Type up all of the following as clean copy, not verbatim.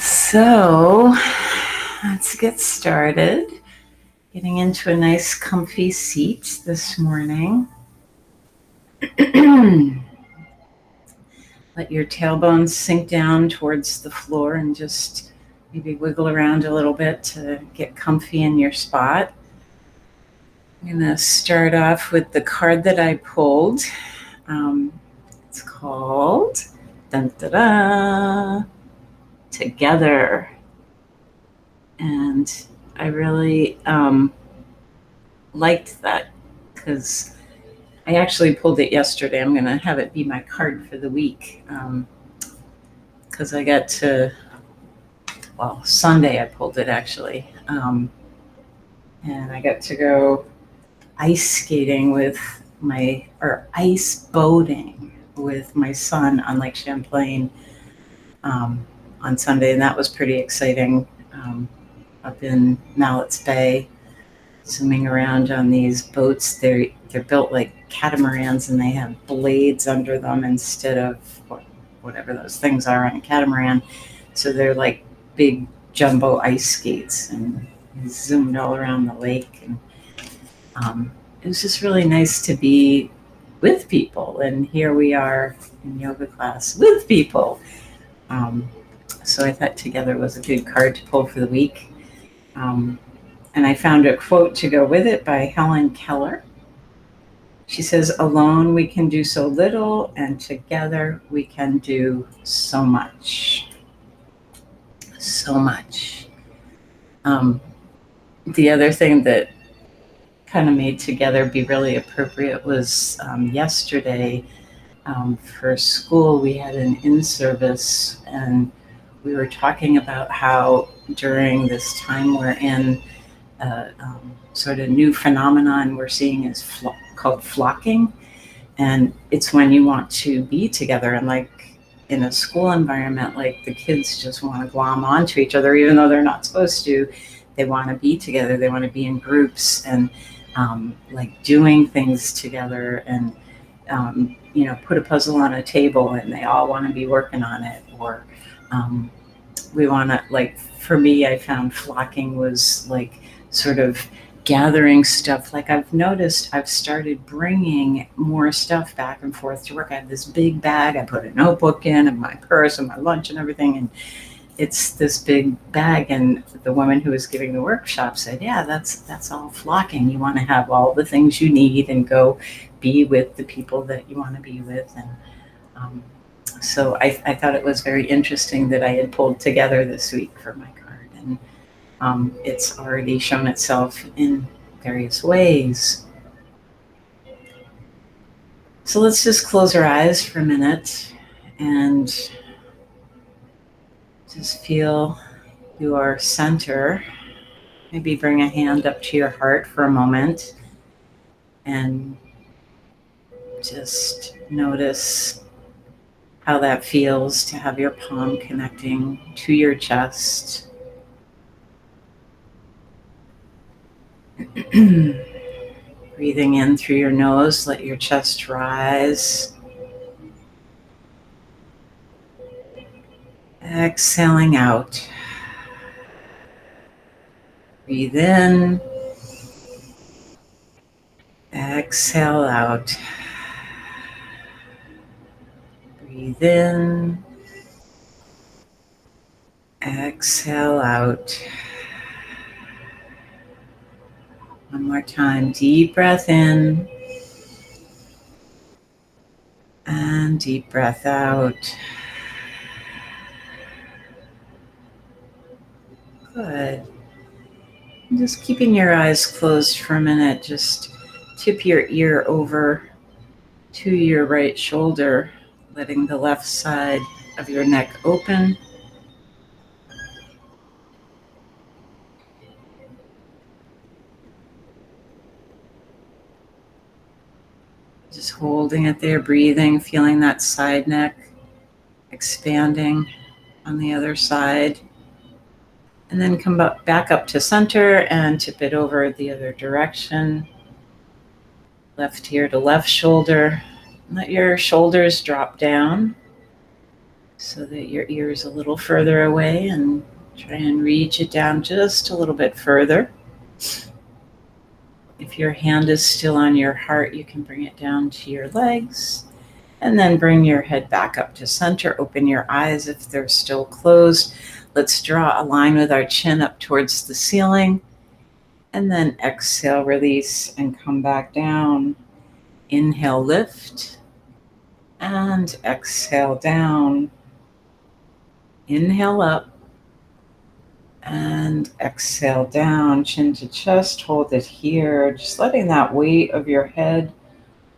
So let's get started. Getting into a nice comfy seat this morning. Let your tailbone sink down towards the floor and just maybe wiggle around a little bit to get comfy in your spot. I'm going to start off with the card that I pulled. It's called dun, da, da, Together. And I really liked that because I actually pulled it yesterday. I'm going to have it be my card for the week because I got to, Sunday I pulled it actually. And I got to go ice skating ice boating with my son on Lake Champlain on Sunday. And that was pretty exciting up in Mallett's Bay. Swimming around on these boats. They're built like catamarans and they have blades under them instead of whatever those things are on a catamaran. So they're like big jumbo ice skates and zoomed all around the lake. And it was just really nice to be with people. And here we are in yoga class with people. So I thought Together was a good card to pull for the week. And I found a quote to go with it by Helen Keller. She says, "Alone we can do so little, and together we can do so much." So much. The other thing that kind of made Together be really appropriate was yesterday for school we had an in-service, and we were talking about how during this time we're in sort of new phenomenon we're seeing is called flocking, and it's when you want to be together. And like in a school environment, like the kids just want to glom onto each other even though they're not supposed to. They want to be together, they want to be in groups and like doing things together, and put a puzzle on a table and they all want to be working on it. Or we want to, like, for me, I found flocking was like sort of gathering stuff. Like I've noticed I've started bringing more stuff back and forth to work. I have this big bag I put a notebook in and my purse and my lunch and everything, and it's this big bag. And the woman who was giving the workshop said, yeah, that's all flocking. You want to have all the things you need and go be with the people that you want to be with. And so I thought it was very interesting that I had pulled Together this week for my card. And it's already shown itself in various ways. So let's just close our eyes for a minute and just feel your center. Maybe bring a hand up to your heart for a moment and just notice how that feels to have your palm connecting to your chest. Breathing in through your nose, let your chest rise. Exhaling out. Breathe in. Exhale out. Breathe in. Exhale out. One more time. Deep breath in. And deep breath out. Good. And just keeping your eyes closed for a minute, just tip your ear over to your right shoulder, letting the left side of your neck open. Just holding it there, breathing, feeling that side neck expanding on the other side. And then come back up to center and tip it over the other direction. Left ear to left shoulder. Let your shoulders drop down so that your ear is a little further away, and try and reach it down just a little bit further. If your hand is still on your heart, you can bring it down to your legs, and then bring your head back up to center. Open your eyes if they're still closed. Let's draw a line with our chin up towards the ceiling, and then exhale, release, and come back down. Inhale, lift, and exhale, down. Inhale up, and exhale, down. Chin to chest, hold it here. Just letting that weight of your head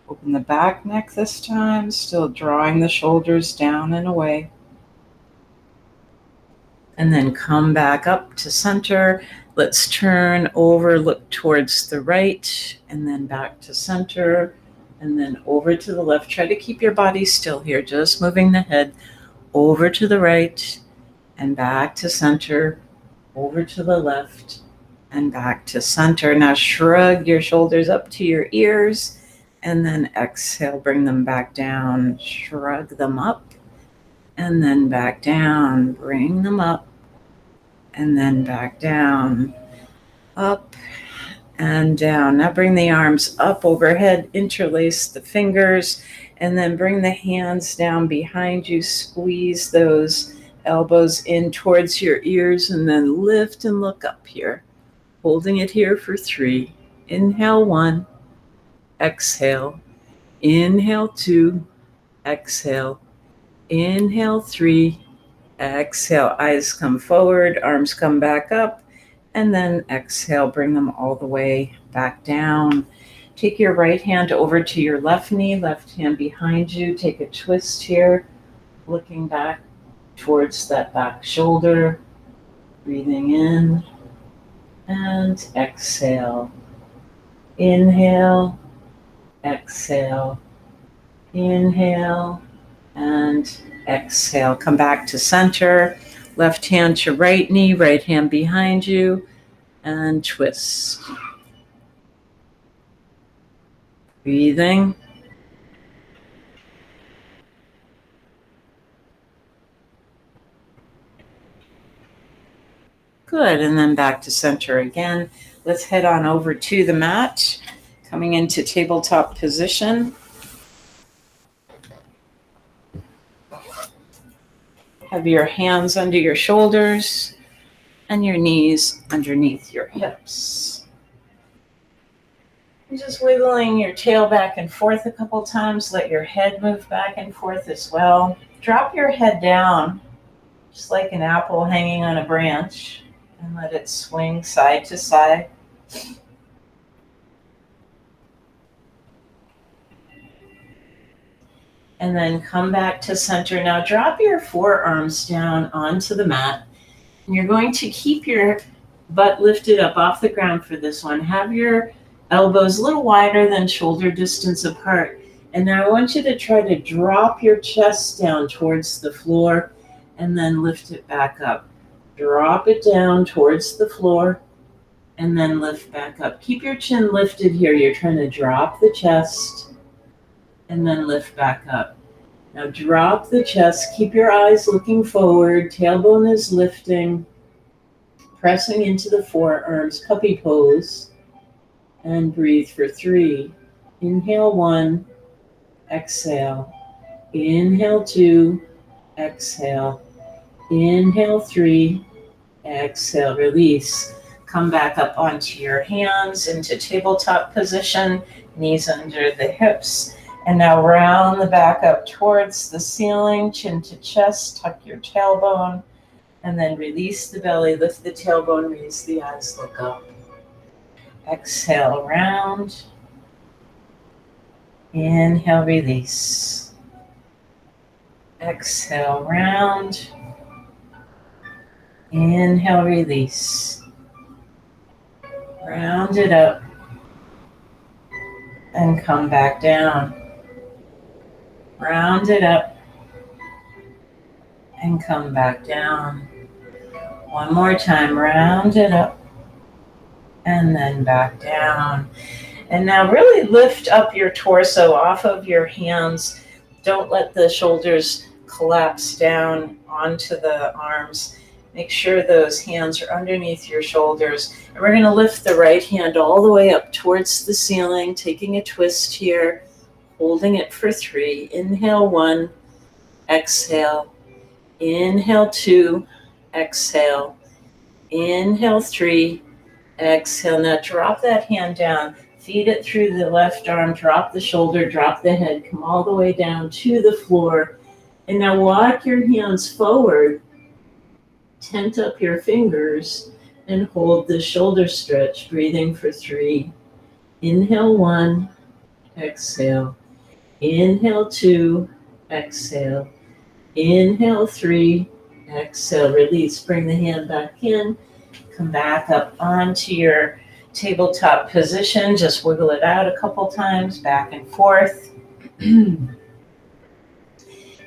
open the back neck this time, still drawing the shoulders down and away. And then come back up to center. Let's turn over, look towards the right, and then back to center, and then over to the left. Try to keep your body still here, just moving the head over to the right and back to center, over to the left and back to center. Now shrug your shoulders up to your ears, and then exhale, bring them back down. Shrug them up, and then back down. Bring them up, and then back down. Up and down. Now bring the arms up overhead, interlace the fingers, and then bring the hands down behind you. Squeeze those elbows in towards your ears, and then lift and look up here. Holding it here for 3. Inhale, 1. Exhale. Inhale, 2. Exhale. Inhale, 3. Exhale. Eyes come forward, arms come back up, and then exhale, bring them all the way back down. Take your right hand over to your left knee, left hand behind you. Take a twist here, looking back towards that back shoulder. Breathing in and exhale. Inhale, exhale, inhale, and exhale. Come back to center. Left hand to right knee, right hand behind you, and twist. Breathing. Good, and then back to center again. Let's head on over to the mat, coming into tabletop position. Have your hands under your shoulders and your knees underneath your hips. And just wiggling your tail back and forth a couple times. Let your head move back and forth as well. Drop your head down, just like an apple hanging on a branch, and let it swing side to side. And then come back to center. Now drop your forearms down onto the mat. And you're going to keep your butt lifted up off the ground for this one. Have your elbows a little wider than shoulder distance apart. And now I want you to try to drop your chest down towards the floor and then lift it back up. Drop it down towards the floor and then lift back up. Keep your chin lifted here. You're trying to drop the chest and then lift back up. Now drop the chest, keep your eyes looking forward, tailbone is lifting, pressing into the forearms, puppy pose, and breathe for 3. Inhale, 1, exhale. Inhale, 2, exhale. Inhale, 3, exhale, release. Come back up onto your hands into tabletop position, knees under the hips. And now round the back up towards the ceiling, chin to chest, tuck your tailbone, and then release the belly, lift the tailbone, raise the eyes, look up. Exhale, round. Inhale, release. Exhale, round. Inhale, release. Round it up and come back down. Round it up and come back down. One more time, round it up and then back down. And now really lift up your torso off of your hands. Don't let the shoulders collapse down onto the arms. Make sure those hands are underneath your shoulders. And we're going to lift the right hand all the way up towards the ceiling, taking a twist here, holding it for 3. Inhale 1, exhale. Inhale 2, exhale. Inhale 3, exhale. Now drop that hand down. Feed it through the left arm, drop the shoulder, drop the head, come all the way down to the floor. And now walk your hands forward, tent up your fingers, and hold the shoulder stretch, breathing for 3. Inhale 1, exhale. Inhale 2, exhale. Inhale 3, exhale. Release, bring the hand back in, come back up onto your tabletop position. Just wiggle it out a couple times, back and forth.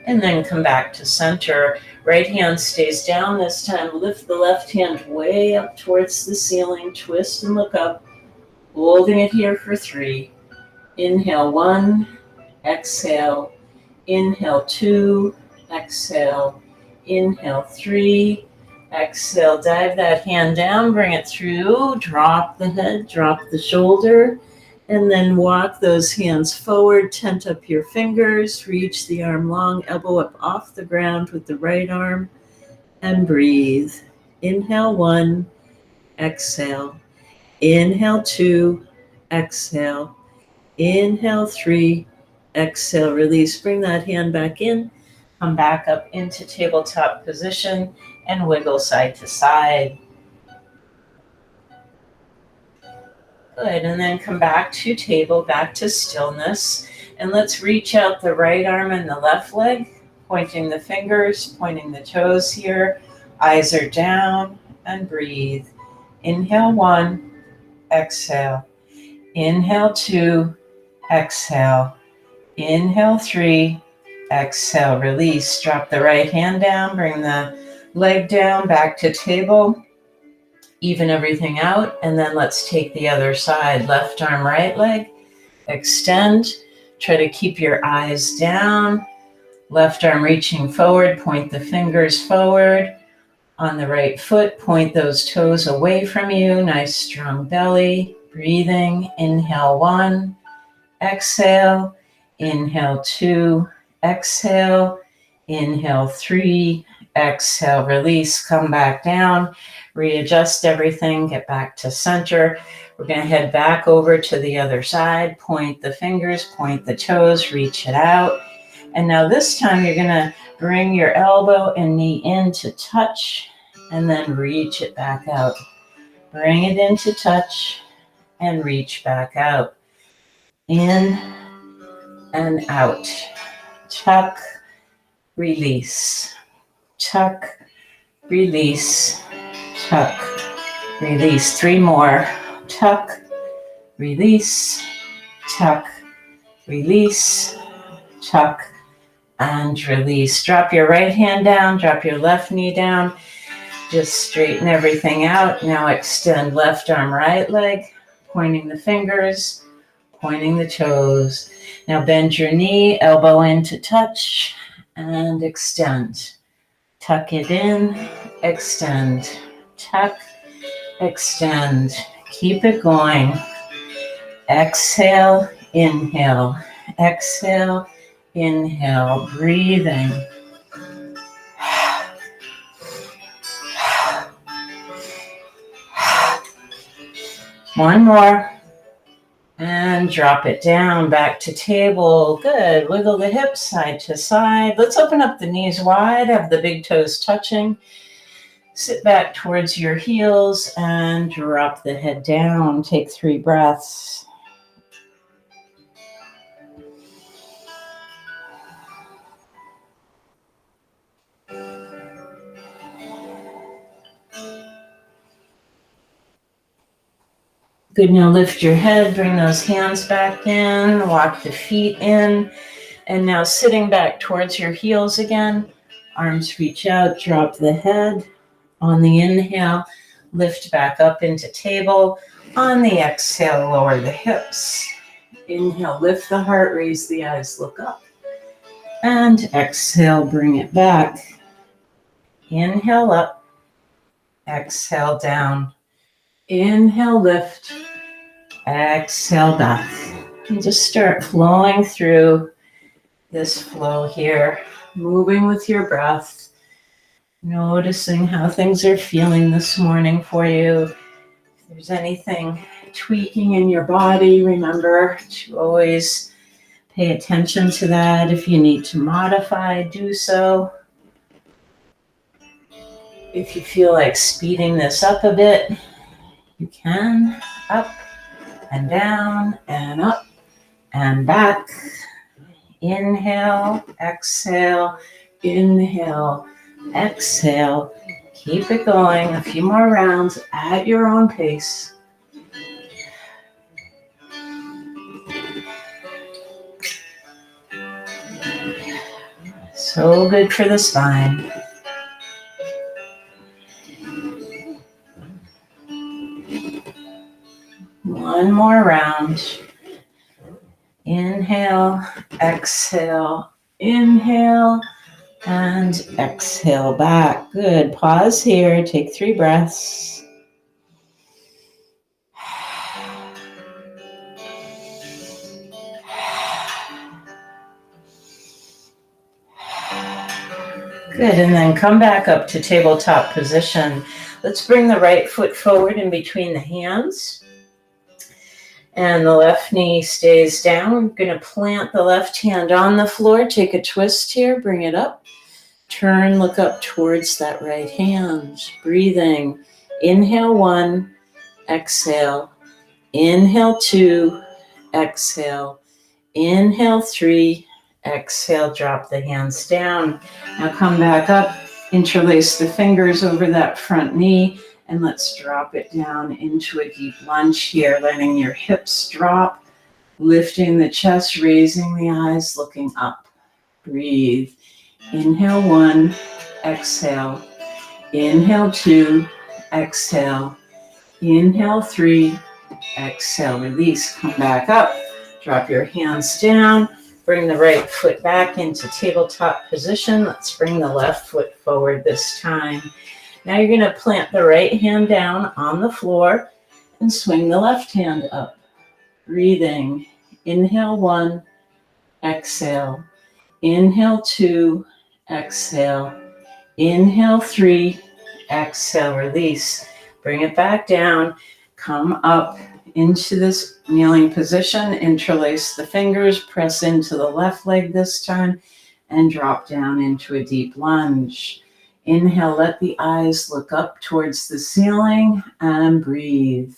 And then come back to center. Right hand stays down this time. Lift the left hand way up towards the ceiling. Twist and look up. Holding it here for 3. Inhale 1, exhale. Inhale 2, exhale. Inhale 3, exhale. Dive that hand down, bring it through. Drop the head, drop the shoulder. And then walk those hands forward, tent up your fingers, reach the arm long, elbow up off the ground with the right arm, and breathe. Inhale 1, exhale. Inhale 2, exhale. Inhale 3, exhale. Release, bring that hand back in, come back up into tabletop position, and wiggle side to side. Good, and then come back to table, back to stillness. And let's reach out the right arm and the left leg, pointing the fingers, pointing the toes here. Eyes are down, and breathe. Inhale 1, exhale. Inhale 2, exhale. Inhale 3, exhale. Release, drop the right hand down, bring the leg down, back to table. Even everything out, and then let's take the other side. Left arm, right leg, extend. Try to keep your eyes down. Left arm reaching forward, point the fingers forward. On the right foot, point those toes away from you. Nice strong belly. Breathing, inhale 1, exhale. Inhale 2, exhale. Inhale 3, exhale. Release, come back down. Readjust everything, get back to center. We're going to head back over to the other side. Point the fingers, point the toes, reach it out. And now this time you're going to bring your elbow and knee in to touch, and then reach it back out. Bring it into touch and reach back out. In and out. Tuck, release. Tuck, release. Tuck, release. 3 more. Tuck, release, tuck, release, tuck, and release. Drop your right hand down, drop your left knee down. Just straighten everything out. Now extend left arm, right leg, pointing the fingers, pointing the toes. Now bend your knee, elbow in to touch, and extend. Tuck it in, extend. Tuck, extend. Keep it going. Exhale, inhale. Exhale, inhale. Breathing. One more. And drop it down, back to table. Good. Wiggle the hips side to side. Let's open up the knees wide, have the big toes touching. Sit back towards your heels and drop the head down. Take 3 breaths. Good, now lift your head, bring those hands back in, walk the feet in, and now sitting back towards your heels again. Arms reach out, drop the head, On the inhale, lift back up into table. On the exhale, lower the hips. Inhale, lift the heart, raise the eyes, look up. And exhale, bring it back. Inhale up, exhale down. Inhale, lift, exhale back. And just start flowing through this flow here, moving with your breath, noticing how things are feeling this morning for you. If there's anything tweaking in your body, remember to always pay attention to that. If you need to modify, do so. If you feel like speeding this up a bit, you can. Up and down and up and back. Inhale, exhale, inhale, exhale. Keep it going. A few more rounds at your own pace. So good for the spine. One more round. Inhale, exhale, inhale, and exhale back. Good. Pause here. Take 3 breaths. Good. And then come back up to tabletop position. Let's bring the right foot forward in between the hands. And the left knee stays down. We're going to plant the left hand on the floor. Take a twist here. Bring it up. Turn, look up towards that right hand. Breathing. Inhale 1, exhale. Inhale 2, exhale. Inhale 3, exhale. Drop the hands down. Now come back up. Interlace the fingers over that front knee. And let's drop it down into a deep lunge here, letting your hips drop, lifting the chest, raising the eyes, looking up. Breathe. Inhale 1, exhale. Inhale 2, exhale. Inhale 3, exhale. Release. Come back up. Drop your hands down. Bring the right foot back into tabletop position. Let's bring the left foot forward this time. Now you're going to plant the right hand down on the floor and swing the left hand up. Breathing. Inhale 1, exhale. Inhale 2, exhale. Inhale 3, exhale. Release. Bring it back down. Come up into this kneeling position. Interlace the fingers. Press into the left leg this time and drop down into a deep lunge. Inhale, let the eyes look up towards the ceiling and breathe.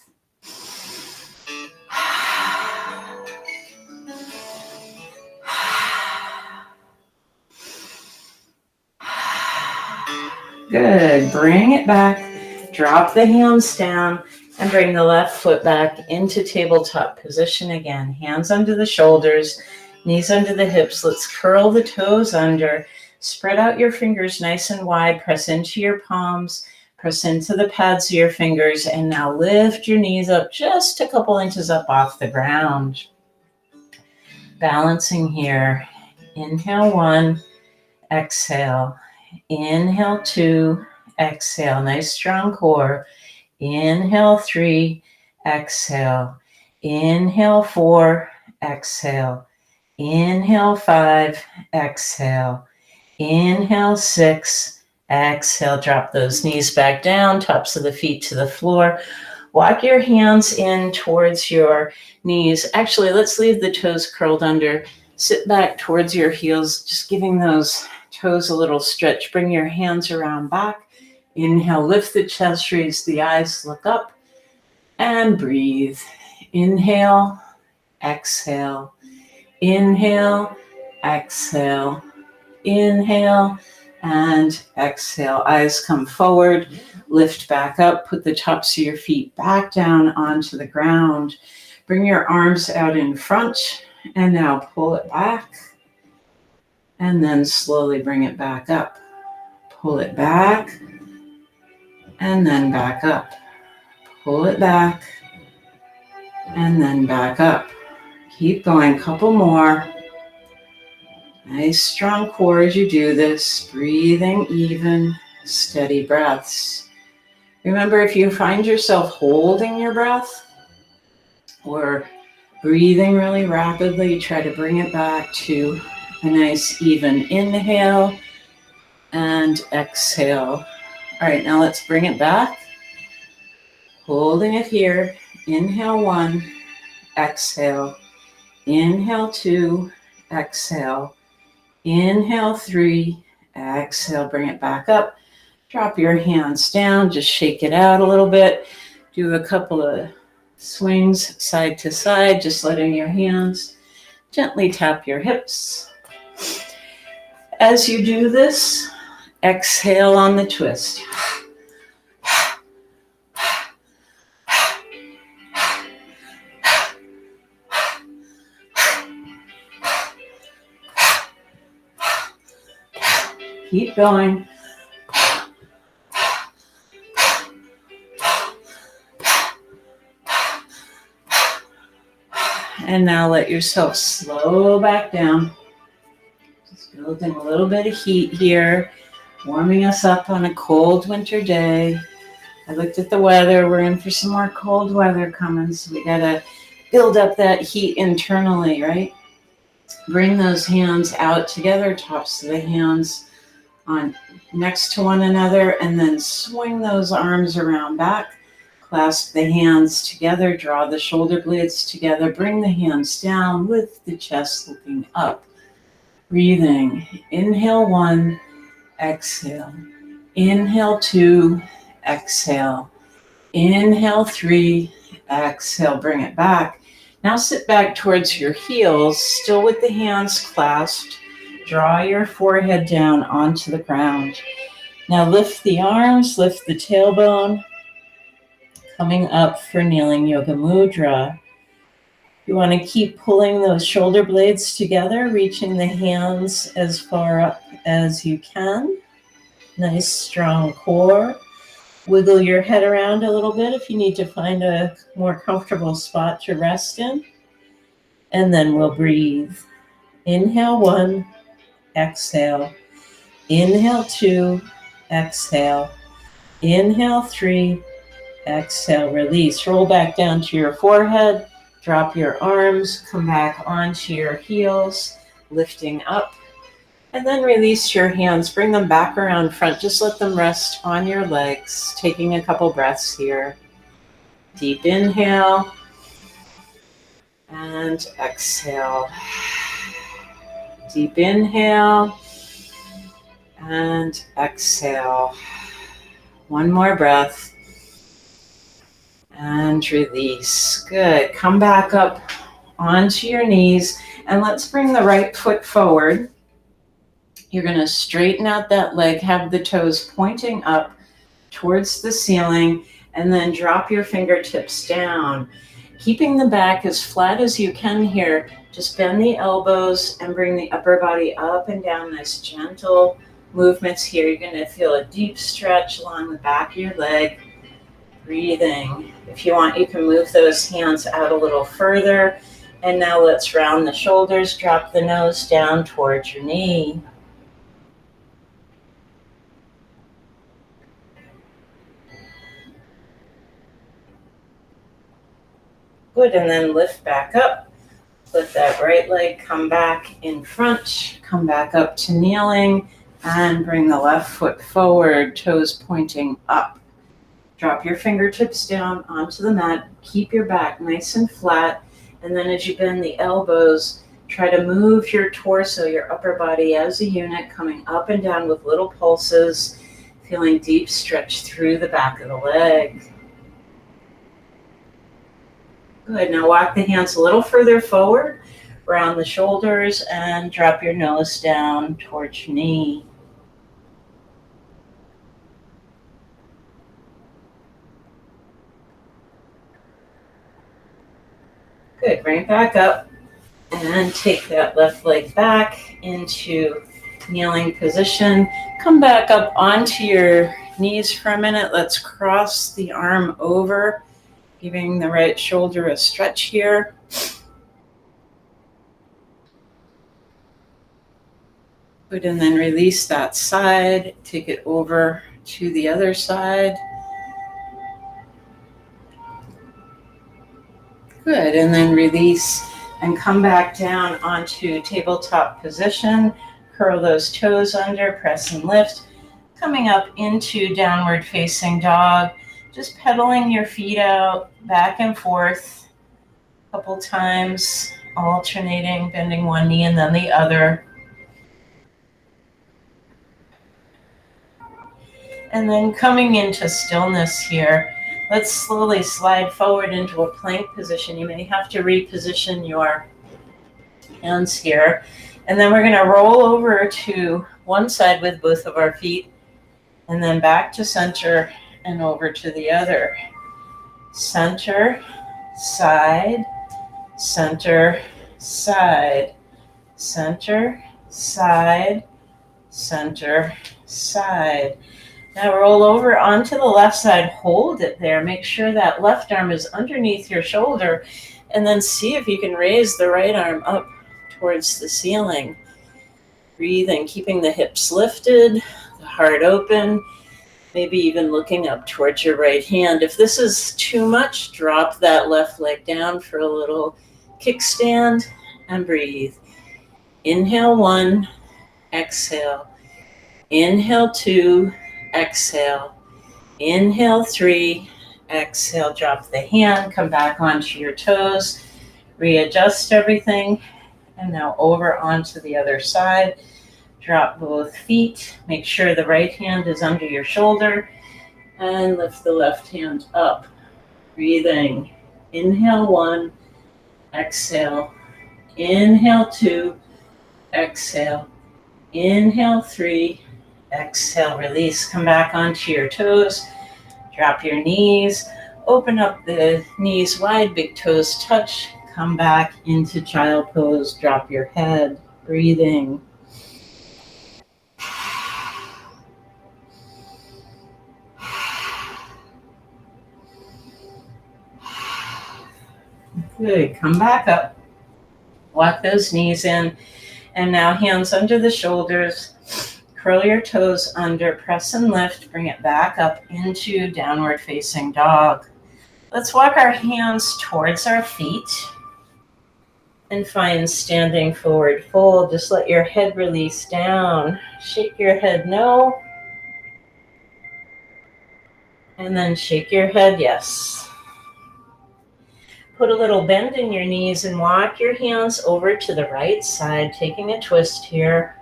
Good. Bring it back. Drop the hands down and bring the left foot back into tabletop position again. Hands under the shoulders, knees under the hips. Let's curl the toes under. Spread out your fingers nice and wide. Press into your palms. Press into the pads of your fingers. And now lift your knees up just a couple inches up off the ground. Balancing here. Inhale 1, exhale. Inhale 2, exhale. Nice strong core. Inhale 3, exhale. Inhale 4, exhale. Inhale 5, exhale. Inhale 6, exhale. Drop those knees back down, tops of the feet to the floor. Walk your hands in towards your knees. Actually, let's leave the toes curled under. Sit back towards your heels, just giving those toes a little stretch. Bring your hands around back. Inhale, lift the chest, raise the eyes, look up, and breathe. Inhale, exhale. Inhale, exhale. Inhale, and exhale. Eyes come forward, lift back up, put the tops of your feet back down onto the ground. Bring your arms out in front, and now pull it back, and then slowly bring it back up. Pull it back, and then back up. Pull it back, and then back up. Keep going, couple more. Nice strong core as you do this, breathing even, steady breaths. Remember, if you find yourself holding your breath or breathing really rapidly, try to bring it back to a nice even inhale and exhale. All right, now let's bring it back. Holding it here. Inhale 1, exhale. Inhale 2, exhale. Inhale 3, exhale, bring it back up. Drop your hands down, just shake it out a little bit. Do a couple of swings side to side, just letting your hands gently tap your hips. As you do this, exhale on the twist. Keep going. And now let yourself slow back down. Just building a little bit of heat here, warming us up on a cold winter day. I looked at the weather. We're in for some more cold weather coming, so we gotta build up that heat internally, right? Bring those hands out together, tops of the hands on next to one another, and then swing those arms around back. Clasp the hands together, draw the shoulder blades together, bring the hands down with the chest looking up. Breathing. Inhale 1, exhale. Inhale 2, exhale. Inhale 3, exhale, bring it back. Now sit back towards your heels, still with the hands clasped. Draw your forehead down onto the ground. Now lift the arms, lift the tailbone. Coming up for Kneeling Yoga Mudra. You want to keep pulling those shoulder blades together, reaching the hands as far up as you can. Nice strong core. Wiggle your head around a little bit if you need to find a more comfortable spot to rest in. And then we'll breathe. Inhale 1, exhale. Inhale 2, exhale. Inhale 3, exhale, release. Roll back down to your forehead. Drop your arms. Come back onto your heels, lifting up. And then release your hands. Bring them back around front. Just let them rest on your legs. Taking a couple breaths here. Deep inhale. And exhale. Deep inhale. And exhale. One more breath. And release. Good. Come back up onto your knees. And let's bring the right foot forward. You're going to straighten out that leg, have the toes pointing up towards the ceiling, and then drop your fingertips down. Keeping the back as flat as you can here. Just bend the elbows and bring the upper body up and down. Nice gentle movements here. You're going to feel a deep stretch along the back of your leg. Breathing. If you want, you can move those hands out a little further. And now let's round the shoulders. Drop the nose down towards your knee. Good, and then lift back up. Let that right leg come back in front. Come back up to kneeling. And bring the left foot forward, toes pointing up. Drop your fingertips down onto the mat. Keep your back nice and flat. And then as you bend the elbows, try to move your torso, your upper body as a unit, coming up and down with little pulses, feeling deep stretch through the back of the leg. Good. Now walk the hands a little further forward, round the shoulders, and drop your nose down towards your knee. Good, bring it back up and take that left leg back into kneeling position. Come back up onto your knees for a minute. Let's cross the arm over, giving the right shoulder a stretch here. Good, and then release that side. Take it over to the other side. Good, and then release and come back down onto tabletop position. Curl those toes under, press and lift. Coming up into downward facing dog. Just pedaling your feet out, back and forth a couple times, alternating, bending one knee and then the other. And then coming into stillness here. Let's slowly slide forward into a plank position. You may have to reposition your hands here. And then we're going to roll over to one side with both of our feet, and then back to center and over to the other. Center, side, center, side, center, side, center, side. Now roll over onto the left side, hold it there. Make sure that left arm is underneath your shoulder, and then see if you can raise the right arm up towards the ceiling. Breathing, keeping the hips lifted, the heart open, maybe even looking up towards your right hand. If this is too much, drop that left leg down for a little kickstand and breathe. Inhale 1, exhale. Inhale 2, exhale. Inhale 3, exhale. Drop the hand, come back onto your toes, readjust everything, and now over onto the other side. Drop both feet, make sure the right hand is under your shoulder, and lift the left hand up. Breathing. Inhale 1, exhale. Inhale 2, exhale. Inhale 3, exhale, release. Come back onto your toes. Drop your knees. Open up the knees wide, big toes touch. Come back into child pose. Drop your head. Breathing. Good. Come back up. Walk those knees in. And now hands under the shoulders. Curl your toes under, press and lift, bring it back up into downward facing dog. Let's walk our hands towards our feet and find standing forward fold. Just let your head release down. Shake your head no. And then shake your head yes. Put a little bend in your knees and walk your hands over to the right side, taking a twist here.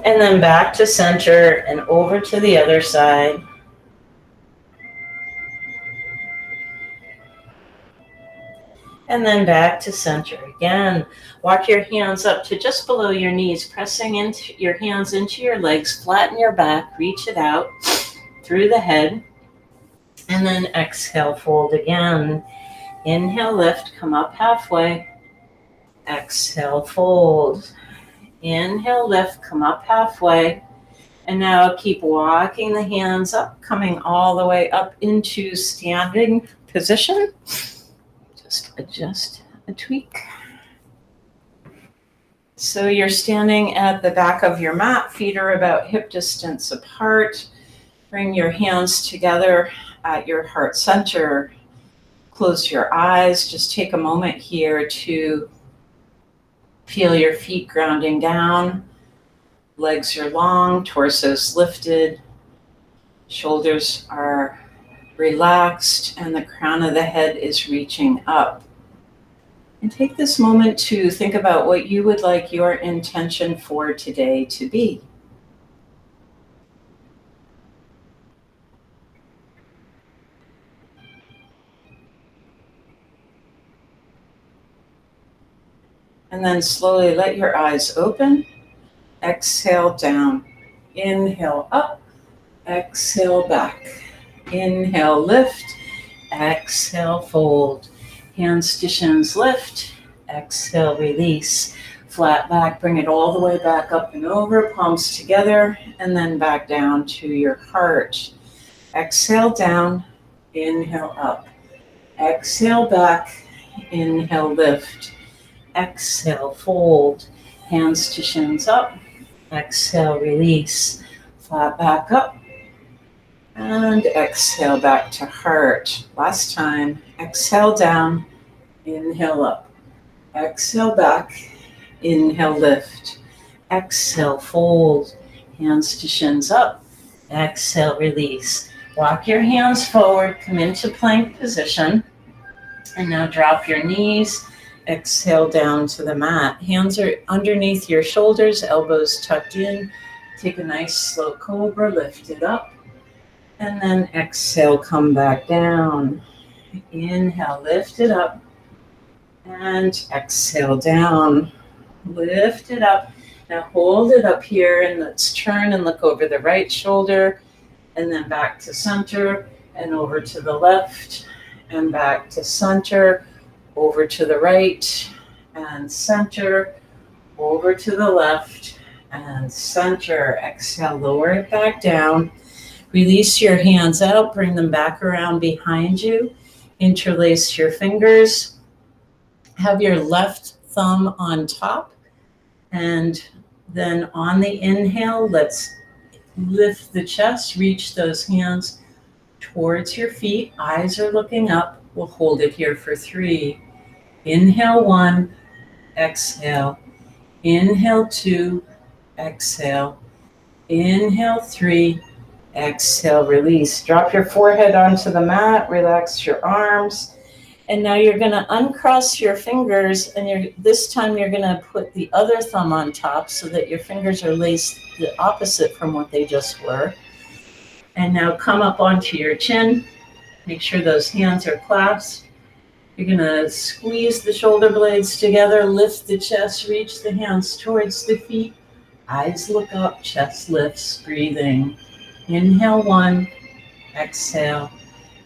And then back to center and over to the other side. And then back to center again. Walk your hands up to just below your knees, pressing into your hands into your legs, flatten your back, reach it out through the head. And then exhale, fold again. Inhale, lift, come up halfway. Exhale, fold. Inhale, lift, come up halfway. And now keep walking the hands up, coming all the way up into standing position. Just adjust a tweak. So you're standing at the back of your mat, feet are about hip distance apart. Bring your hands together at your heart center. Close your eyes. Just take a moment here to feel your feet grounding down. Legs are long, torso's lifted, shoulders are relaxed, and the crown of the head is reaching up. And take this moment to think about what you would like your intention for today to be. And then slowly let your eyes open. Exhale down. Inhale up. Exhale back. Inhale, lift. Exhale, fold. Hands to shins, lift. Exhale, release. Flat back, bring it all the way back up and over, palms together, and then back down to your heart. Exhale down, inhale up. Exhale back, inhale lift. Exhale fold, hands to shins up. Exhale release, flat back up. And exhale back to heart. Last time, exhale down, inhale up. Exhale back, inhale lift. Exhale fold, hands to shins up. Exhale release. Walk your hands forward, come into plank position. And now drop your knees. Exhale down to the mat. Hands are underneath your shoulders, elbows tucked in. Take a nice slow cobra, lift it up. And then exhale, come back down. Inhale, lift it up. And exhale down. Lift it up. Now hold it up here and let's turn and look over the right shoulder. And then back to center and over to the left. And back to center, over to the right. And center, over to the left. And center. Exhale, lower it back down. Release your hands out, bring them back around behind you. Interlace your fingers. Have your left thumb on top. And then on the inhale, let's lift the chest, reach those hands towards your feet. Eyes are looking up. We'll hold it here for 3. Inhale 1, exhale. Inhale 2, exhale. Inhale 3, exhale, release. Drop your forehead onto the mat, relax your arms. And now you're going to uncross your fingers, and this time you're going to put the other thumb on top so that your fingers are laced the opposite from what they just were. And now come up onto your chin. Make sure those hands are clasped. You're going to squeeze the shoulder blades together, lift the chest, reach the hands towards the feet. Eyes look up, chest lifts, breathing. Inhale 1, exhale.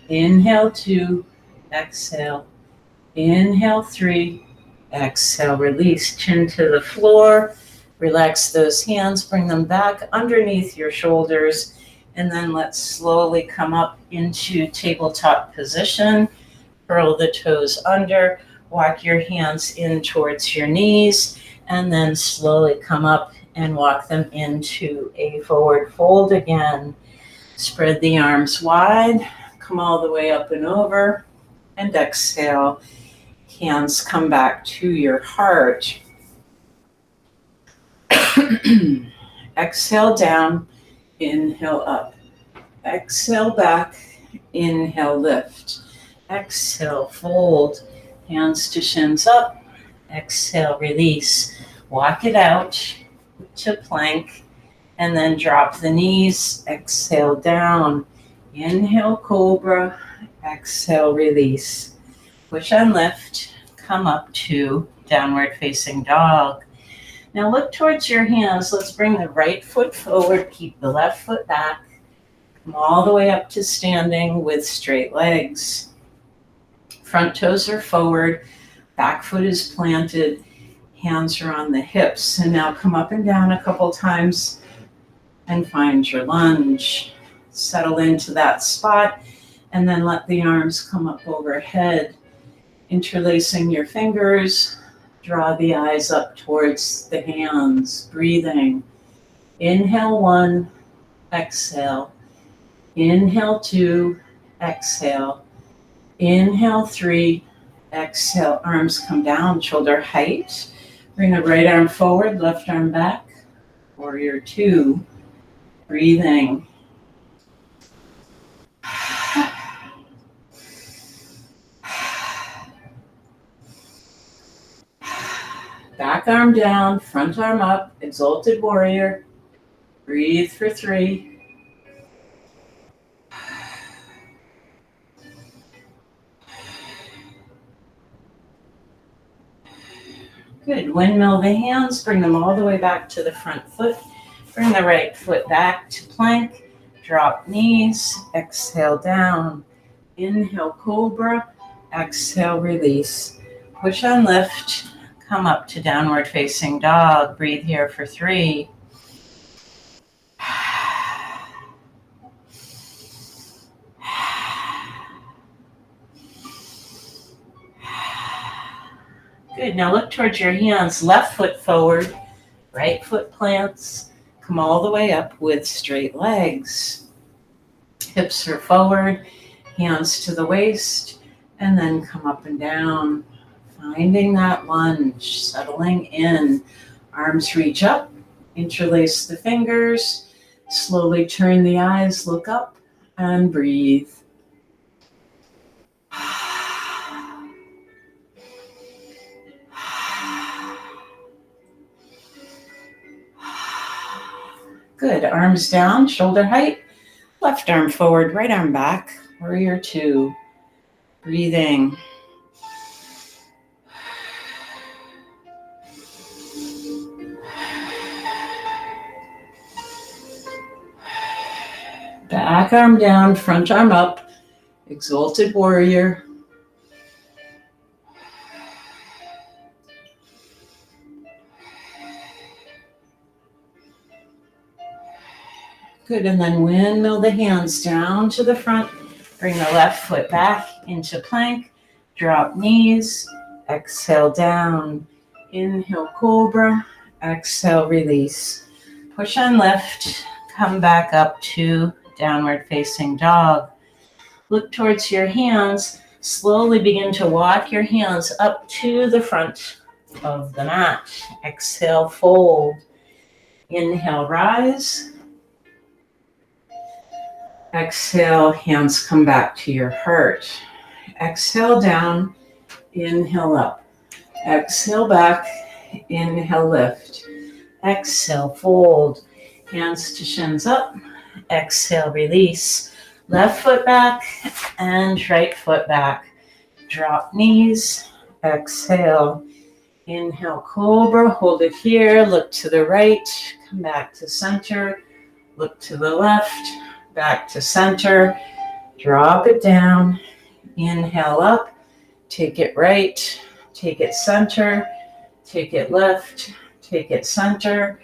Inhale 2, exhale. Inhale 3, exhale, release. Chin to the floor. Relax those hands, bring them back underneath your shoulders. And then let's slowly come up into tabletop position. Curl the toes under. Walk your hands in towards your knees. And then slowly come up and walk them into a forward fold again. Spread the arms wide, come all the way up and over, and exhale. Hands come back to your heart. Exhale down, inhale up. Exhale back, inhale lift. Exhale fold, hands to shins up. Exhale release. Walk it out to plank, and then drop the knees. Exhale down. Inhale cobra. Exhale release. Push and lift. Come up to downward facing dog. Now look towards your hands. Let's bring the right foot forward. Keep the left foot back. Come all the way up to standing with straight legs. Front toes are forward. Back foot is planted. Hands are on the hips. And now come up and down a couple times and find your lunge. Settle into that spot and then let the arms come up overhead. Interlacing your fingers, draw the eyes up towards the hands, breathing. Inhale 1, exhale. Inhale 2, exhale. Inhale 3, exhale. Arms come down, shoulder height. Bring the right arm forward, left arm back. Warrior 2, breathing. Back arm down, front arm up, exalted warrior. Breathe for 3. Good. Windmill the hands, bring them all the way back to the front foot. Bring the right foot back to plank. Drop knees, exhale down. Inhale cobra, exhale release. Push and lift. Come up to downward facing dog. Breathe here for 3. Good. Now look towards your hands. Left foot forward, right foot plants. Come all the way up with straight legs. Hips are forward, hands to the waist, and then come up and down. Finding that lunge, settling in. Arms reach up, interlace the fingers. Slowly turn the eyes, look up, and breathe. Good. Arms down, shoulder height. Left arm forward, right arm back. Warrior 2. Breathing. Back arm down, front arm up. Exalted warrior. Good, and then windmill the hands down to the front. Bring the left foot back into plank. Drop knees. Exhale down. Inhale cobra. Exhale release. Push and lift. Come back up to downward facing dog. Look towards your hands. Slowly begin to walk your hands up to the front of the mat. Exhale, fold. Inhale, rise. Exhale, hands come back to your heart. Exhale down, inhale up. Exhale back, inhale lift. Exhale, fold. Hands to shins up. Exhale, release. Left foot back and right foot back. Drop knees. Exhale. Inhale, cobra. Hold it here. Look to the right. Come back to center. Look to the left. Back to center. Drop it down. Inhale up. Take it right. Take it center. Take it left. Take it center.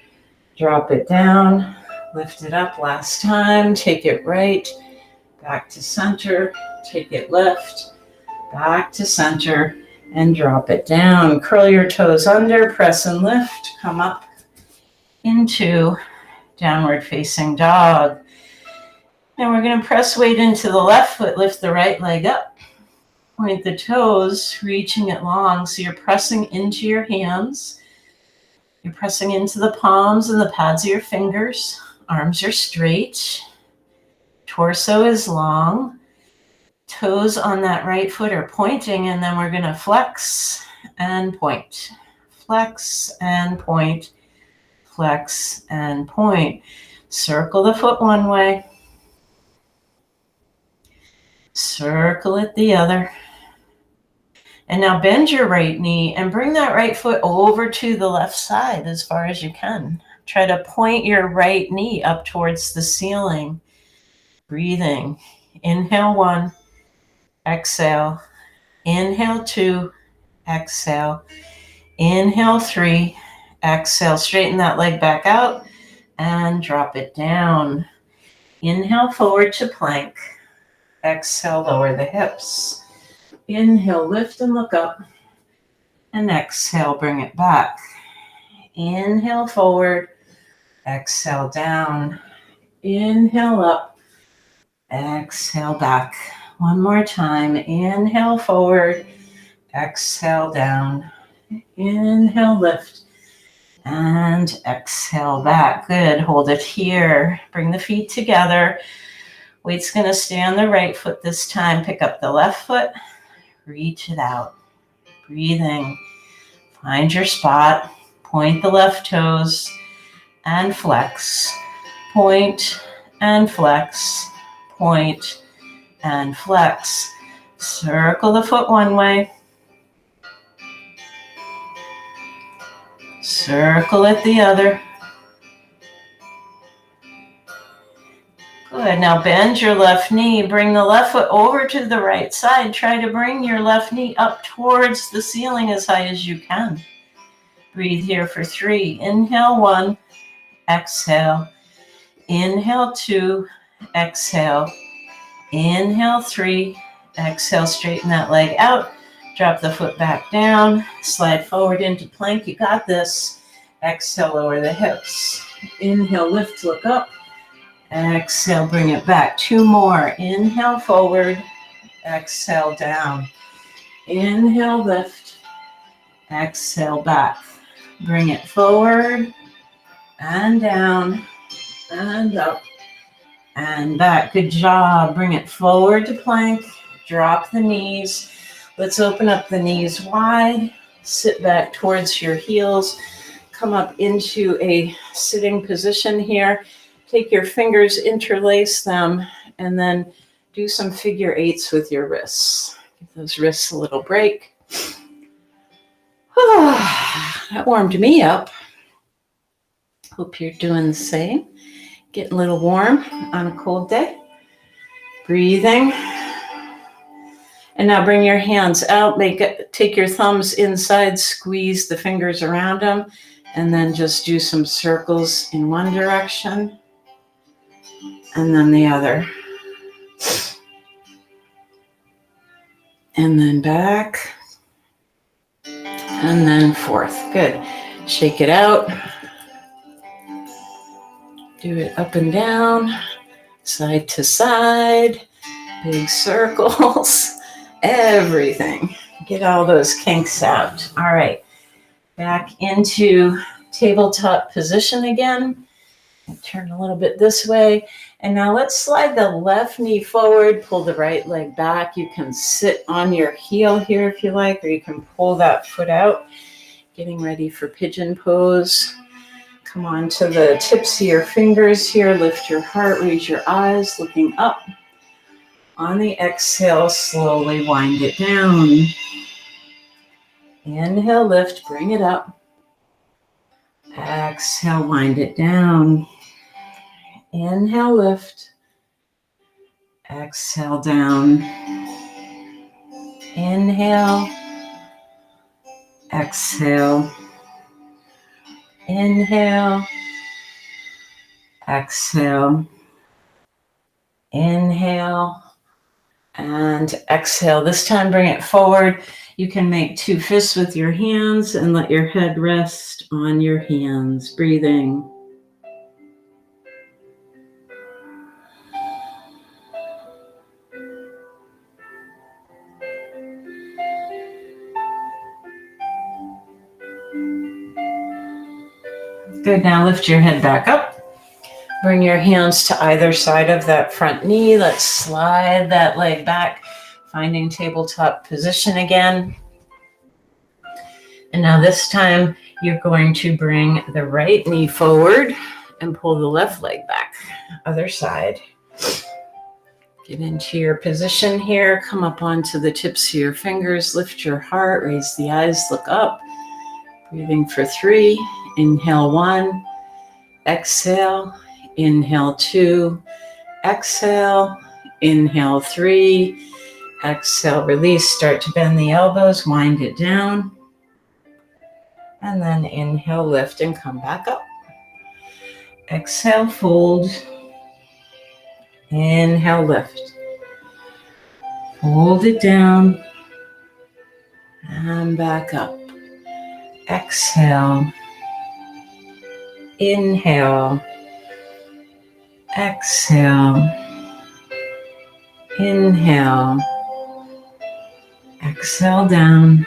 Drop it down. Lift it up last time. Take it right. Back to center. Take it left. Back to center. And drop it down. Curl your toes under. Press and lift. Come up into downward facing dog. Now we're going to press weight into the left foot. Lift the right leg up. Point the toes, reaching it long. So you're pressing into your hands. You're pressing into the palms and the pads of your fingers. Arms are straight. Torso is long. Toes on that right foot are pointing, and then we're going to flex and point. Flex and point. Flex and point. Circle the foot one way. Circle it the other. And now bend your right knee and bring that right foot over to the left side as far as you can. Try to point your right knee up towards the ceiling. Breathing. Inhale 1. Exhale. Inhale 2. Exhale. Inhale 3. Exhale. Straighten that leg back out and drop it down. Inhale forward to plank. Exhale, lower the hips. Inhale, lift and look up. And exhale, bring it back. Inhale forward. Exhale down. Inhale up. Exhale back. One more time. Inhale forward. Exhale down. Inhale, lift. And exhale back. Good. Hold it here. Bring the feet together. Weight's going to stay on the right foot this time. Pick up the left foot. Reach it out. Breathing. Find your spot. Point the left toes and flex. Point and flex. Point and flex. Circle the foot one way. Circle it the other. Good. Now bend your left knee. Bring the left foot over to the right side. Try to bring your left knee up towards the ceiling as high as you can. Breathe here for 3. Inhale 1, exhale. Inhale 2, exhale. Inhale 3, exhale, straighten that leg out. Drop the foot back down, slide forward into plank. You got this. Exhale, lower the hips. Inhale, lift, look up. Exhale, bring it back. 2 more. Inhale, forward. Exhale, down. Inhale, lift. Exhale, back. Bring it forward and down and up and back. Good job. Bring it forward to plank. Drop the knees. Let's open up the knees wide. Sit back towards your heels. Come up into a sitting position here. Take your fingers, interlace them, and then do some figure 8s with your wrists. Give those wrists a little break. That warmed me up. Hope you're doing the same. Getting a little warm on a cold day. Breathing. And now bring your hands out. Take your thumbs inside, squeeze the fingers around them, and then just do some circles in one direction and then the other. And then back. And then forth. Good. Shake it out. Do it up and down, side to side, big circles, everything. Get all those kinks out. All right. Back into tabletop position again. Turn a little bit this way. And now let's slide the left knee forward, pull the right leg back. You can sit on your heel here if you like, or you can pull that foot out. Getting ready for pigeon pose. Come on to the tips of your fingers here. Lift your heart, raise your eyes, looking up. On the exhale, slowly wind it down. Inhale, lift, bring it up. Exhale, wind it down. Inhale, lift. Exhale, down. Inhale. Exhale. Inhale. Exhale. Inhale. And exhale. This time, bring it forward. You can make 2 fists with your hands and let your head rest on your hands. Breathing. Good. Now lift your head back up. Bring your hands to either side of that front knee. Let's slide that leg back, finding tabletop position again. And now this time, you're going to bring the right knee forward and pull the left leg back. Other side. Get into your position here. Come up onto the tips of your fingers. Lift your heart. Raise the eyes. Look up. Breathing for 3. Inhale 1. Exhale. Inhale 2. Exhale. Inhale 3. Exhale. Release. Start to bend the elbows. Wind it down. And then inhale, lift, and come back up. Exhale, fold. Inhale, lift. Hold it down. And back up. Exhale. Inhale. Exhale. Inhale. Exhale down.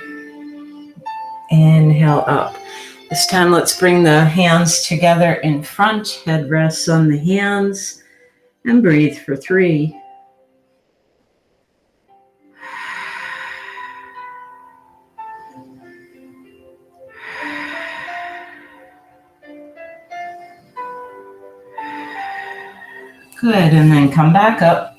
Inhale up. This time, let's bring the hands together in front. Head rests on the hands. And breathe for 3. Good, and then come back up.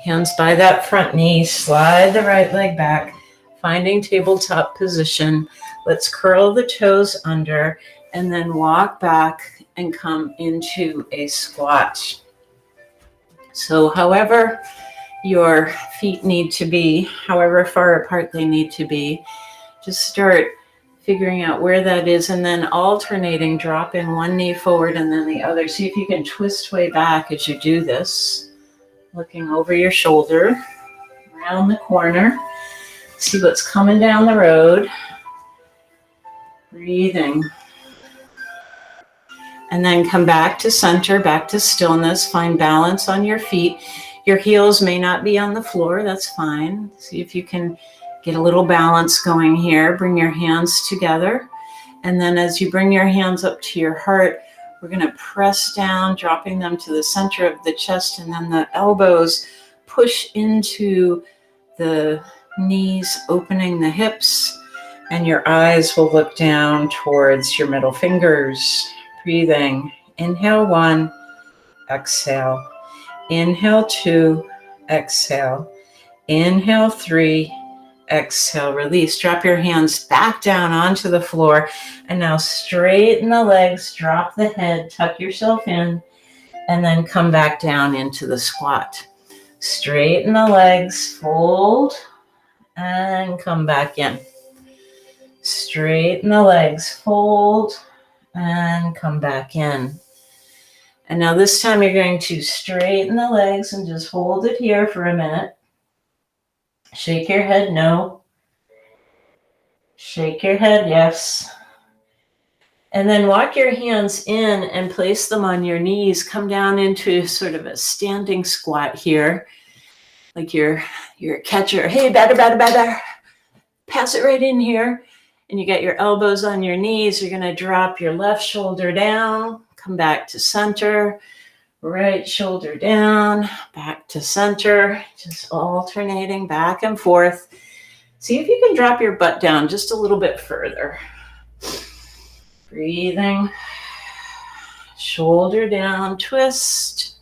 Hands by that front knee. Slide the right leg back. Finding tabletop position. Let's curl the toes under and then walk back and come into a squat. So however your feet need to be, however far apart they need to be, just start figuring out where that is, and then alternating, dropping one knee forward and then the other. See if you can twist way back as you do this, looking over your shoulder, around the corner. See what's coming down the road. Breathing. And then come back to center, back to stillness. Find balance on your feet. Your heels may not be on the floor. That's fine. See if you can get a little balance going here. Bring your hands together. And then as you bring your hands up to your heart, we're going to press down, dropping them to the center of the chest, and then the elbows push into the knees, opening the hips, and your eyes will look down towards your middle fingers. Breathing. Inhale 1, exhale. Inhale 2, exhale. Inhale 3, exhale, release. Drop your hands back down onto the floor. And now straighten the legs, drop the head, tuck yourself in, and then come back down into the squat. Straighten the legs, fold, and come back in. Straighten the legs, fold, and come back in. And now this time you're going to straighten the legs and just hold it here for a minute. Shake your head, no. Shake your head, yes. And then walk your hands in and place them on your knees. Come down into sort of a standing squat here. Like you're a catcher. Hey, batter. Pass it right in here. And you got your elbows on your knees. You're going to drop your left shoulder down. Come back to center. Right shoulder down, back to center, just alternating back and forth. See if you can drop your butt down just a little bit further. Breathing. Shoulder down, twist.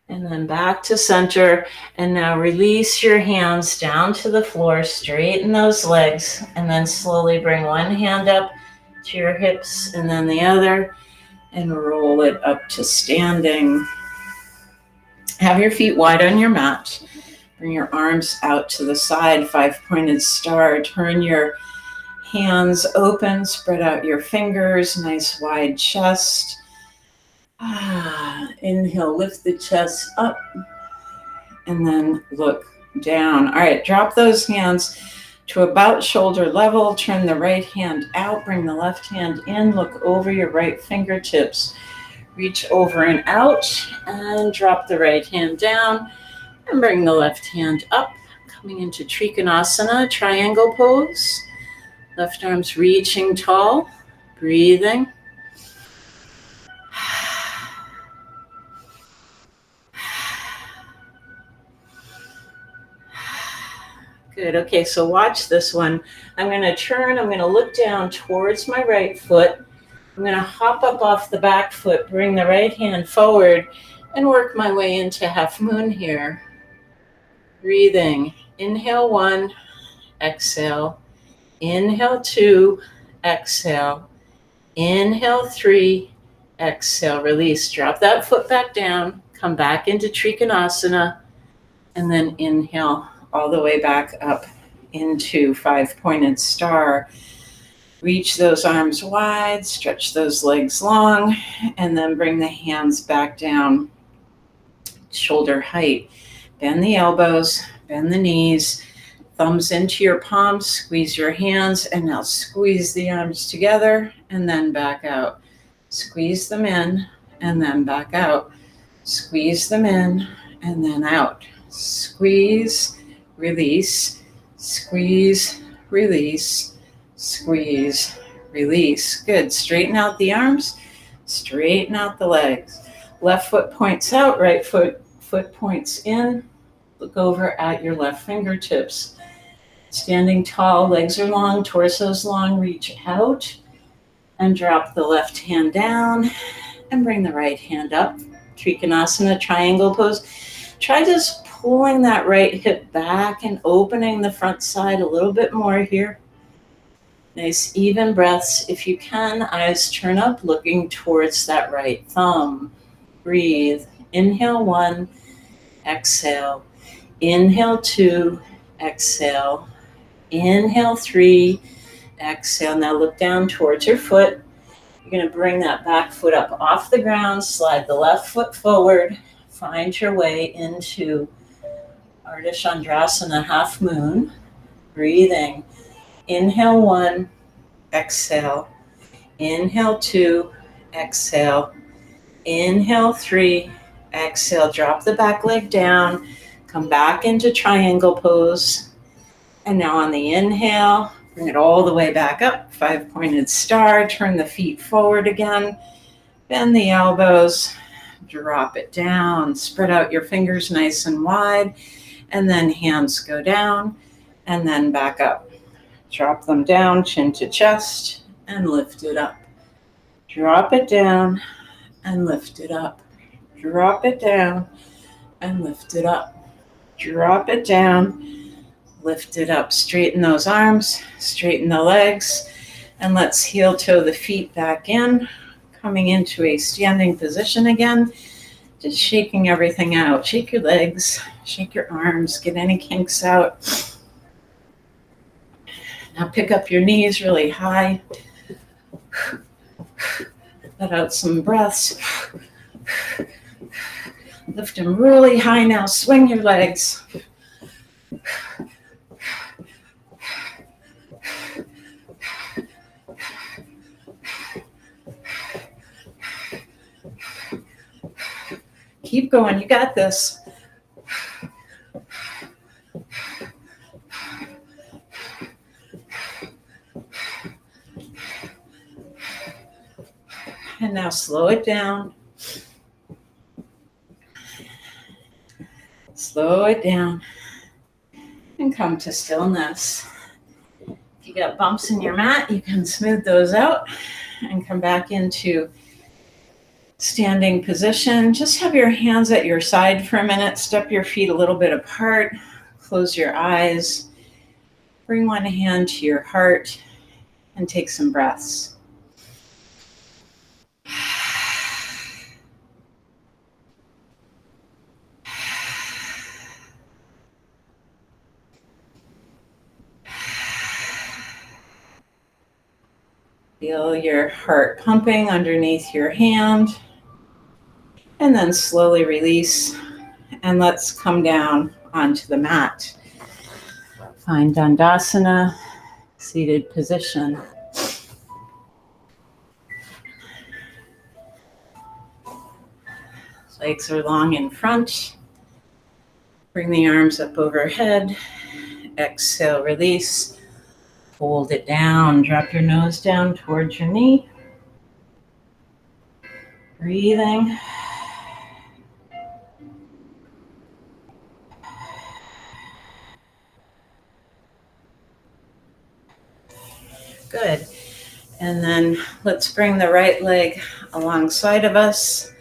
And then back to center. And now release your hands down to the floor, straighten those legs, and then slowly bring one hand up to your hips and then the other, and roll it up to standing. Have your feet wide on your mat. Bring your arms out to the side, 5-pointed star. Turn your hands open, spread out your fingers, nice wide chest. Inhale, lift the chest up, and then look down. All right, drop those hands to about shoulder level. Turn the right hand out, bring the left hand in, look over your right fingertips. Reach over and out, and drop the right hand down, and bring the left hand up, coming into Trikonasana, triangle pose. Left arm's reaching tall, breathing. Good. Okay, so watch this one. I'm going to turn. I'm going to look down towards my right foot. I'm going to hop up off the back foot, bring the right hand forward, and work my way into half moon here. Breathing. Inhale 1, exhale. Inhale 2, exhale. Inhale 3, exhale. Release. Drop that foot back down. Come back into Trikonasana, and then inhale all the way back up into 5-pointed star. Reach those arms wide, stretch those legs long, and then bring the hands back down, shoulder height. Bend the elbows, bend the knees, thumbs into your palms, squeeze your hands, and now squeeze the arms together and then back out. Squeeze them in and then back out. Squeeze them in and then out. Squeeze, release, squeeze, release, squeeze, release. Good. Straighten out the arms, straighten out the legs. Left foot points out, right foot points in. Look over at your left fingertips. Standing tall, legs are long, torso's long, reach out and drop the left hand down and bring the right hand up. Trikonasana, triangle pose. Try just pulling that right hip back and opening the front side a little bit more here. Nice even breaths. If you can, eyes turn up, looking towards that right thumb. Breathe. Inhale 1, exhale. Inhale 2, exhale. Inhale, 3, exhale. Now look down towards your foot. You're going to bring that back foot up off the ground, slide the left foot forward, find your way into Ardha Chandrasana, half moon. Breathing. Inhale, 1, exhale. Inhale, 2, exhale. Inhale, 3, exhale. Drop the back leg down. Come back into triangle pose. And now on the inhale, bring it all the way back up. 5-pointed star. Turn the feet forward again. Bend the elbows. Drop it down. Spread out your fingers nice and wide. And then hands go down. And then back up. Drop them down, chin to chest, and lift it up. Drop it down and lift it up. Drop it down and lift it up. Drop it down, lift it up. Straighten those arms, straighten the legs, and let's heel toe the feet back in, coming into a standing position again. Just shaking everything out. Shake your legs, shake your arms, get any kinks out. Now pick up your knees really high. Let out some breaths. Lift them really high now. Swing your legs. Keep going. You got this. And now slow it down. Slow it down. And come to stillness. If you got bumps in your mat, you can smooth those out and come back into standing position. Just have your hands at your side for a minute. Step your feet a little bit apart. Close your eyes. Bring one hand to your heart and take some breaths. Feel your heart pumping underneath your hand. And then slowly release. And let's come down onto the mat. Find Dandasana, seated position. Legs are long in front. Bring the arms up overhead. Exhale, release. Hold it down. Drop your nose down towards your knee. Breathing. Good. And then let's bring the right leg alongside of us.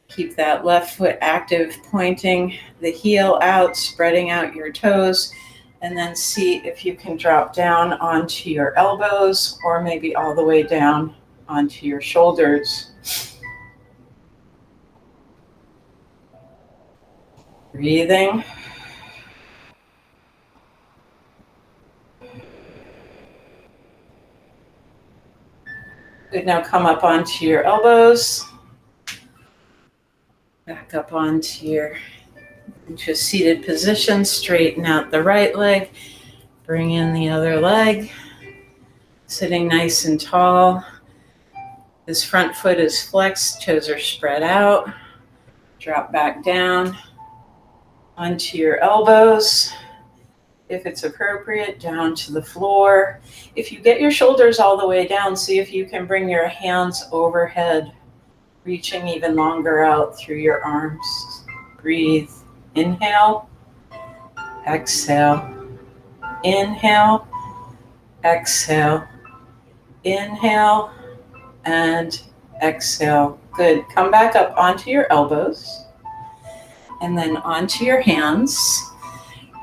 Keep that left foot active, pointing the heel out, spreading out your toes. And then see if you can drop down onto your elbows or maybe all the way down onto your shoulders. Breathing. Good, now come up onto your elbows. Back up into a seated position. Straighten out the right leg. Bring in the other leg. Sitting nice and tall. This front foot is flexed. Toes are spread out. Drop back down onto your elbows. If it's appropriate, down to the floor. If you get your shoulders all the way down, see if you can bring your hands overhead, reaching even longer out through your arms. Breathe. Inhale. Exhale. Inhale. Exhale. Inhale. And exhale. Good. Come back up onto your elbows. And then onto your hands.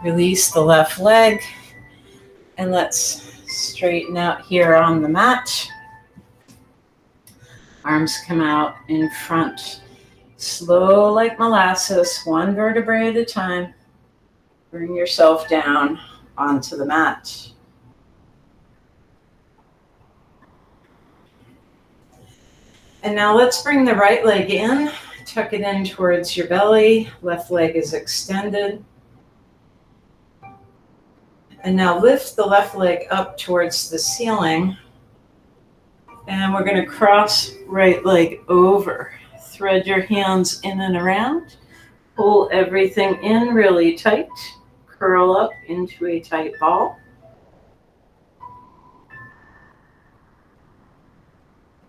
Release the left leg. And let's straighten out here on the mat. Arms come out in front. Slow like molasses, one vertebrae at a time. Bring yourself down onto the mat. And now let's bring the right leg in, tuck it in towards your belly, left leg is extended. And now lift the left leg up towards the ceiling. And we're going to cross right leg over. Thread your hands in and around. Pull everything in really tight. Curl up into a tight ball.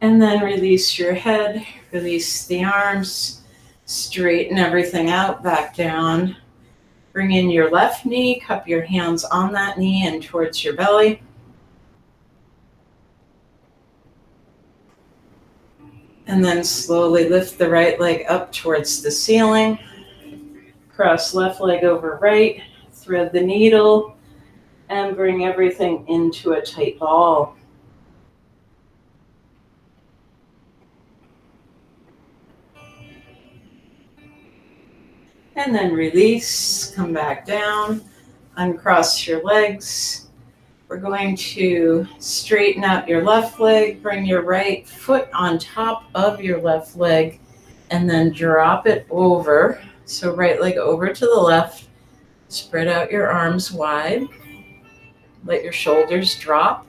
And then release your head, release the arms, straighten everything out, back down. Bring in your left knee, cup your hands on that knee and towards your belly. And then slowly lift the right leg up towards the ceiling. Cross left leg over right, thread the needle, and bring everything into a tight ball. And then release, come back down, uncross your legs. We're going to straighten out your left leg, bring your right foot on top of your left leg, and then drop it over. So right leg over to the left, spread out your arms wide, let your shoulders drop.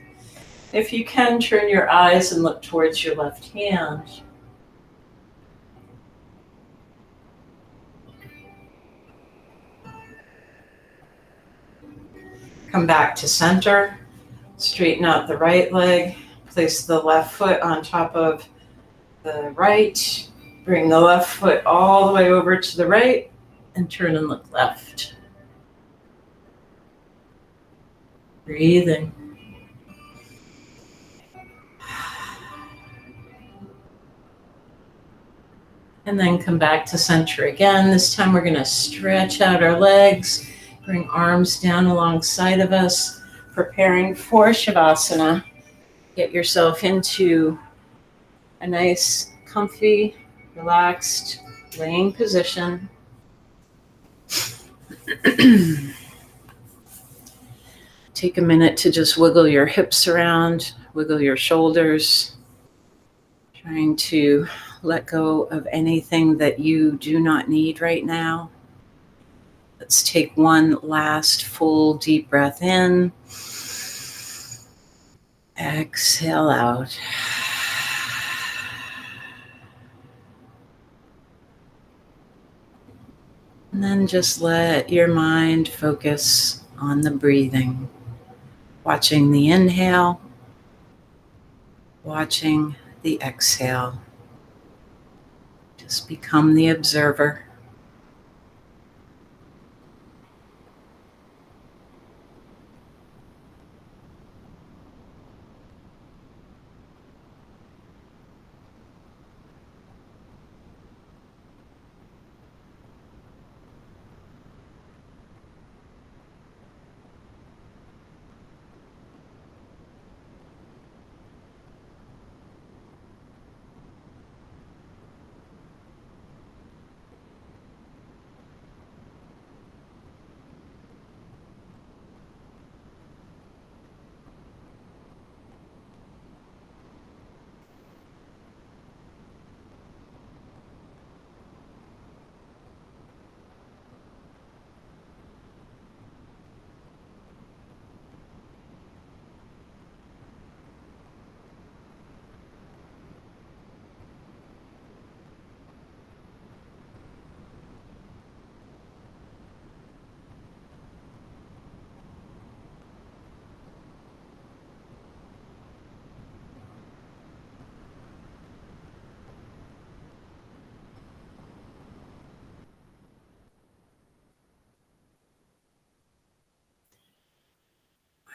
If you can, turn your eyes and look towards your left hand. Come back to center, straighten out the right leg, place the left foot on top of the right, bring the left foot all the way over to the right, and turn and look left. Breathing. And then come back to center again. This time we're going to stretch out our legs, bring arms down alongside of us, preparing for Shavasana. Get yourself into a nice, comfy, relaxed, laying position. Take a minute to just wiggle your hips around, wiggle your shoulders, trying to let go of anything that you do not need right now. Let's take one last full deep breath in. Exhale out. And then just let your mind focus on the breathing. Watching the inhale, watching the exhale. Just become the observer.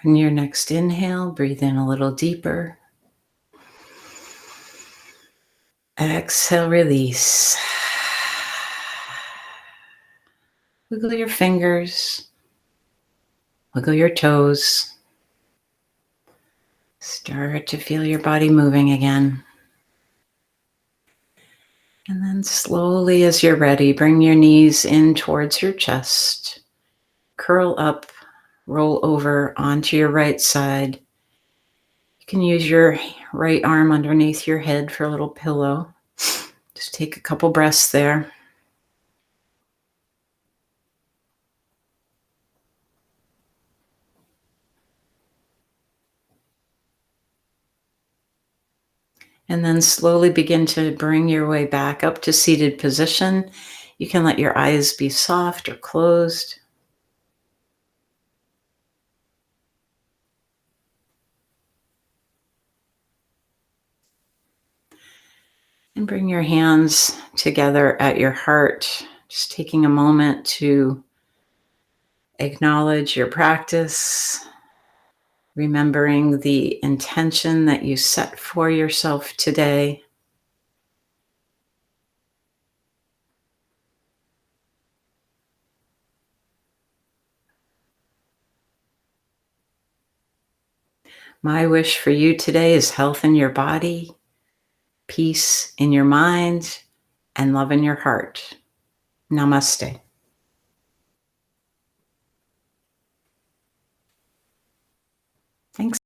On your next inhale, breathe in a little deeper. Exhale, release. Wiggle your fingers. Wiggle your toes. Start to feel your body moving again. And then slowly, as you're ready, bring your knees in towards your chest. curl up, roll over onto your right side. You can use your right arm underneath your head for a little pillow. Just take a couple breaths there. And then slowly begin to bring your way back up to seated position. You can let your eyes be soft or closed. And bring your hands together at your heart, just taking a moment to acknowledge your practice, remembering the intention that you set for yourself today. My wish for you today is health in your body, peace in your mind, and love in your heart. Namaste. Thanks.